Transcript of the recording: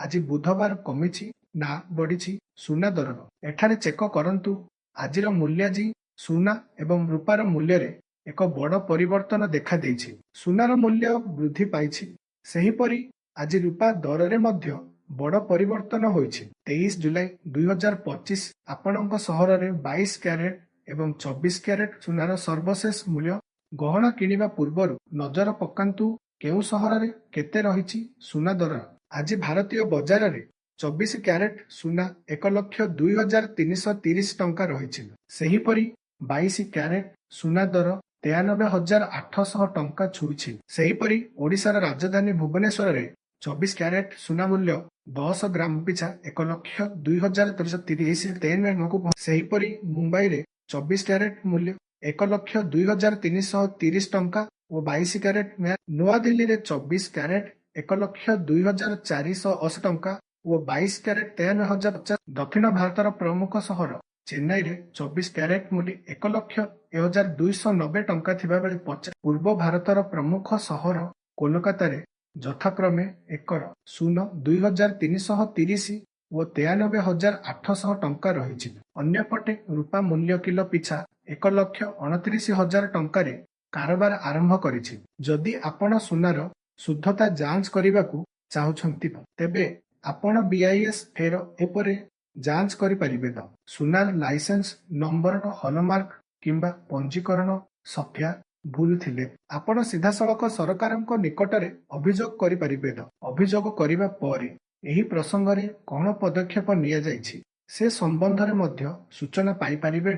ଆଜି ବୁଧବାର କମିଛି ନା ବଢିଛି ସୁନା ଦର? ଏଠାରେ ଚେକ କରନ୍ତୁ ଆଜିର ମୂଲ୍ୟ। ଆଜି ସୁନା ଏବଂ ରୂପାର ମୂଲ୍ୟରେ ଏକ ବଡ଼ ପରିବର୍ତ୍ତନ ଦେଖାଦେଇଛି। ସୁନାର ମୂଲ୍ୟ ବୃଦ୍ଧି ପାଇଛି, ସେହିପରି ଆଜି ରୂପା ଦରରେ ମଧ୍ୟ ବଡ଼ ପରିବର୍ତ୍ତନ ହୋଇଛି। 23 ଜୁଲାଇ 2025 ଆପଣଙ୍କ ସହରରେ 22 କ୍ୟାରେଟ ଏବଂ 24 କ୍ୟାରେଟ ସୁନାର ସର୍ବଶେଷ ମୂଲ୍ୟ। ଗହଣା କିଣିବା ପୂର୍ବରୁ ନଜର ପକାନ୍ତୁ କେଉଁ ସହରରେ କେତେ ରହିଛି ସୁନା ଦର। ଆଜି ଭାରତୀୟ ବଜାରରେ 24 କ୍ୟାରେଟ ସୁନା 1,02,330 ଟଙ୍କା ରହିଛି। ସେହିପରି 22 କ୍ୟାରେଟ ସୁନା ଦର 93,800 ଟଙ୍କା ଛୁଇଁଛି। ସେହିପରି ଓଡ଼ିଶାର ରାଜଧାନୀ ଭୁବନେଶ୍ୱରରେ 24 କ୍ୟାରେଟ ସୁନା ମୂଲ୍ୟ 10 ଗ୍ରାମ ପିଛା 1,02,330 ଟଙ୍କାକୁ ପହଞ୍ଚିଛି। ସେହିପରି ମୁମ୍ବାଇରେ 24 କ୍ୟାରେଟ ମୂଲ୍ୟ 1,02,330 ଟଙ୍କା ଓ 22 କ୍ୟାରେଟ ନୂଆଦିଲ୍ଲୀରେ 24 କ୍ୟାରେଟ 1,02,480 ଟଙ୍କା ଓ 22 କ୍ୟାରେଟ 93,050। ଦକ୍ଷିଣ ଭାରତର ପ୍ରମୁଖ ସହର ଚେନ୍ନାଇରେ 24 କ୍ୟାରେଟ ମୂଲ୍ୟ 1,01,290 ଟଙ୍କା ଥିବାବେଳେ ପୂର୍ବ ଭାରତର ପ୍ରମୁଖ ସହର କୋଲକାତାରେ ଯଥାକ୍ରମେ 1,02,330 ଓ 93,800 ଟଙ୍କା ରହିଛି। ଅନ୍ୟପଟେ ରୂପା ମୂଲ୍ୟ କିଲୋ ପିଛା 1,29,000 ଟଙ୍କାରେ କାରବାର ଆରମ୍ଭ କରିଛି। ଯଦି ଆପଣ ସୁନାର ଶୁଦ୍ଧତା ଯାଞ୍ଚ କରିବାକୁ ଚାହୁଁଛନ୍ତି ତେବେ ଆପଣ BIS ଫେର ଉପରେ ଯାଞ୍ଚ କରିପାରିବେ। ସୁନାର ଲାଇସେନ୍ସ ନମ୍ବରର ହଲମାର୍କ କିମ୍ବା ପଞ୍ଜୀକରଣ ସଫ୍ୟା ଭୁଲ ଥିଲେ ଆପଣ ସିଧାସଳଖ ସରକାରଙ୍କ ନିକଟରେ ଅଭିଯୋଗ କରିପାରିବେ। ଅଭିଯୋଗ କରିବା ପରେ ଏହି ପ୍ରସଙ୍ଗରେ କ'ଣ ପଦକ୍ଷେପ ନିଆଯାଇଛି ସେ ସମ୍ବନ୍ଧରେ ମଧ୍ୟ ସୂଚନା ପାଇପାରିବେ।